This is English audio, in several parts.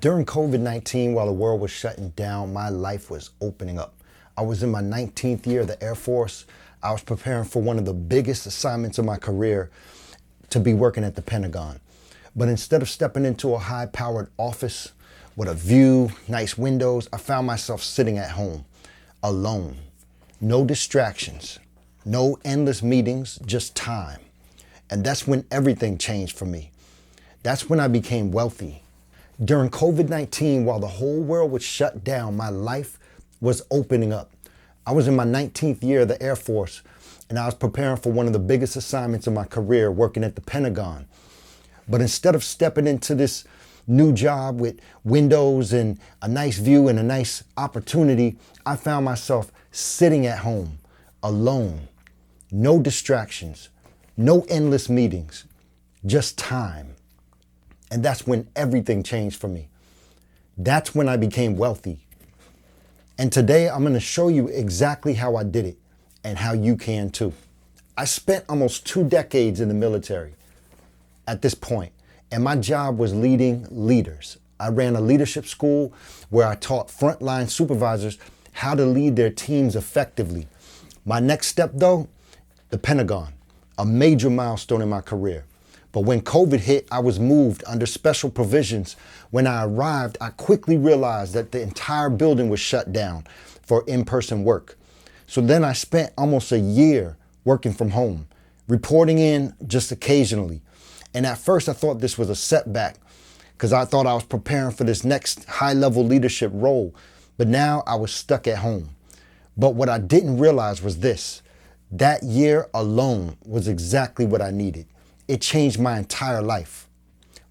During COVID-19, while the world was shutting down, my life was opening up. I was in my 19th year of the Air Force. I was preparing for one of the biggest assignments of my career, to be working at the Pentagon. But instead of stepping into a high-powered office with a view, nice windows, I found myself sitting at home, alone. No distractions, no endless meetings, just time. And that's when everything changed for me. That's when I became wealthy. During COVID-19, while the whole world was shut down, my life was opening up. I was in my 19th year of the Air Force, and I was preparing for one of the biggest assignments of my career, working at the Pentagon. But instead of stepping into this new job with windows and a nice view and a nice opportunity, I found myself sitting at home, alone. No distractions, no endless meetings, just time. And that's when everything changed for me. That's when I became wealthy. And today I'm going to show you exactly how I did it and how you can too. I spent almost 2 decades in the military at this point, and my job was leading leaders. I ran a leadership school where I taught frontline supervisors how to lead their teams effectively. My next step though, the Pentagon, a major milestone in my career. But when COVID hit, I was moved under special provisions. When I arrived, I quickly realized that the entire building was shut down for in-person work. So then I spent almost a year working from home, reporting in just occasionally. And at first I thought this was a setback because I thought I was preparing for this next high-level leadership role. But now I was stuck at home. But what I didn't realize was this: that year alone was exactly what I needed. It changed my entire life.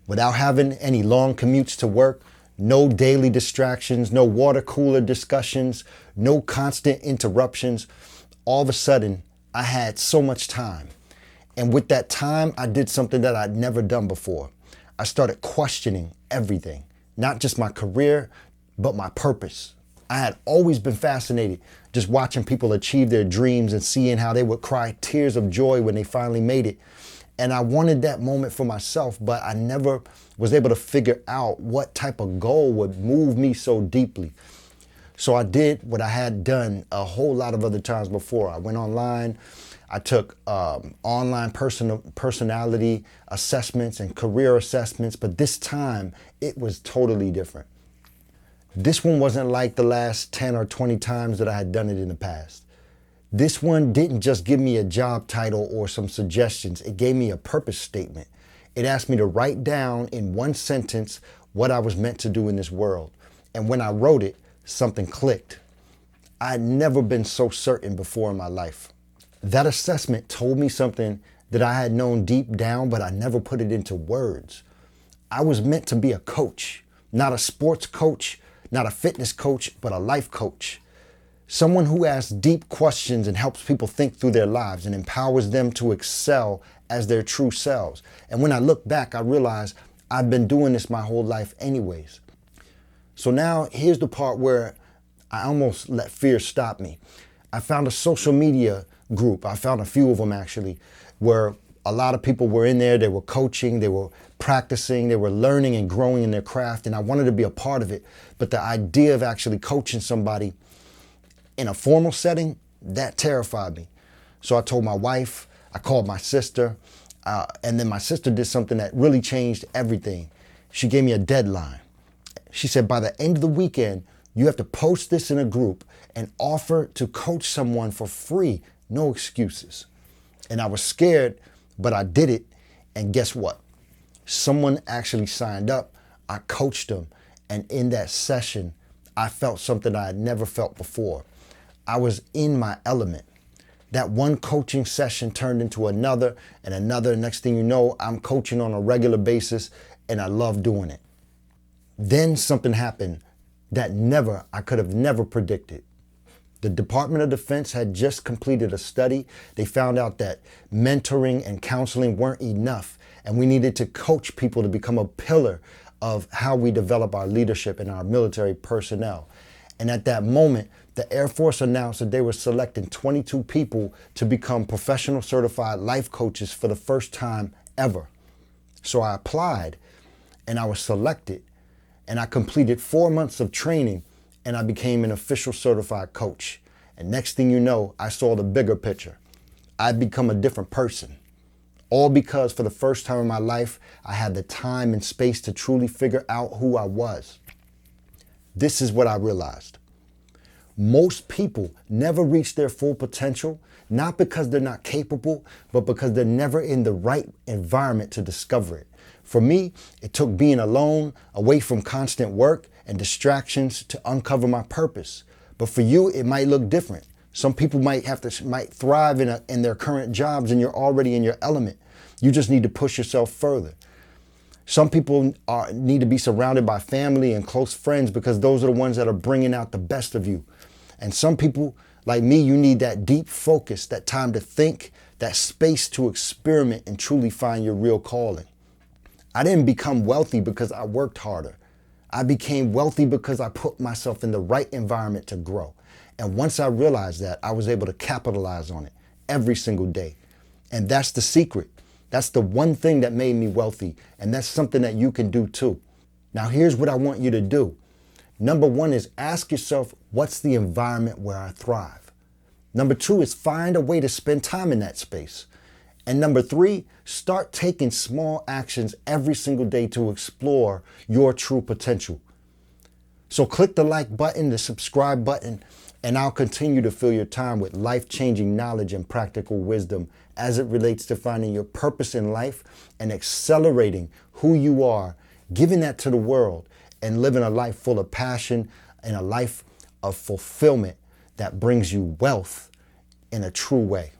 Without having any long commutes to work, no daily distractions, no water cooler discussions, no constant interruptions, all of a sudden, I had so much time. And with that time, I did something that I'd never done before. I started questioning everything, not just my career, but my purpose. I had always been fascinated just watching people achieve their dreams and seeing how they would cry tears of joy when they finally made it. And I wanted that moment for myself, but I never was able to figure out what type of goal would move me so deeply. So I did what I had done a whole lot of other times before. I went online, I took online personality assessments and career assessments, but this time it was totally different. This one wasn't like the last 10 or 20 times that I had done it in the past. This one didn't just give me a job title or some suggestions. It gave me a purpose statement. It asked me to write down in one sentence what I was meant to do in this world. And when I wrote it, something clicked. I had never been so certain before in my life. That assessment told me something that I had known deep down, but I never put it into words. I was meant to be a coach, not a sports coach, not a fitness coach, but a life coach. Someone who asks deep questions and helps people think through their lives and empowers them to excel as their true selves. And when I look back, I realize I've been doing this my whole life anyways. So now here's the part where I almost let fear stop me. I found a social media group. I found a few of them actually, where a lot of people were in there. They were coaching, they were practicing, they were learning and growing in their craft. And I wanted to be a part of it. But the idea of actually coaching somebody in a formal setting, that terrified me. So I told my wife, I called my sister, and then my sister did something that really changed everything. She gave me a deadline. She said, by the end of the weekend, you have to post this in a group and offer to coach someone for free, no excuses. And I was scared, but I did it. And guess what? Someone actually signed up. I coached them. And in that session, I felt something I had never felt before. I was in my element. That one coaching session turned into another and another. Next thing you know, I'm coaching on a regular basis and I love doing it. Then something happened that I could have never predicted. The Department of Defense had just completed a study. They found out that mentoring and counseling weren't enough, and we needed to coach people to become a pillar of how we develop our leadership and our military personnel. And at that moment, the Air Force announced that they were selecting 22 people to become professional certified life coaches for the first time ever. So I applied and I was selected. And I completed 4 months of training and I became an official certified coach. And next thing you know, I saw the bigger picture. I'd become a different person. All because for the first time in my life, I had the time and space to truly figure out who I was. This is what I realized. Most people never reach their full potential, not because they're not capable, but because they're never in the right environment to discover it. For me, it took being alone, away from constant work and distractions to uncover my purpose. But for you, it might look different. Some people might thrive in their current jobs and you're already in your element. You just need to push yourself further. Some people need to be surrounded by family and close friends because those are the ones that are bringing out the best of you. And some people, like me, you need that deep focus, that time to think, that space to experiment and truly find your real calling. I didn't become wealthy because I worked harder. I became wealthy because I put myself in the right environment to grow. And once I realized that, I was able to capitalize on it every single day. And that's the secret. That's the one thing that made me wealthy. And that's something that you can do too. Now, here's what I want you to do. Number one is ask yourself, what's the environment where I thrive? Number two is find a way to spend time in that space. And number three, start taking small actions every single day to explore your true potential. So click the like button, the subscribe button, and I'll continue to fill your time with life-changing knowledge and practical wisdom as it relates to finding your purpose in life and accelerating who you are, giving that to the world, and living a life full of passion and a life of fulfillment that brings you wealth in a true way.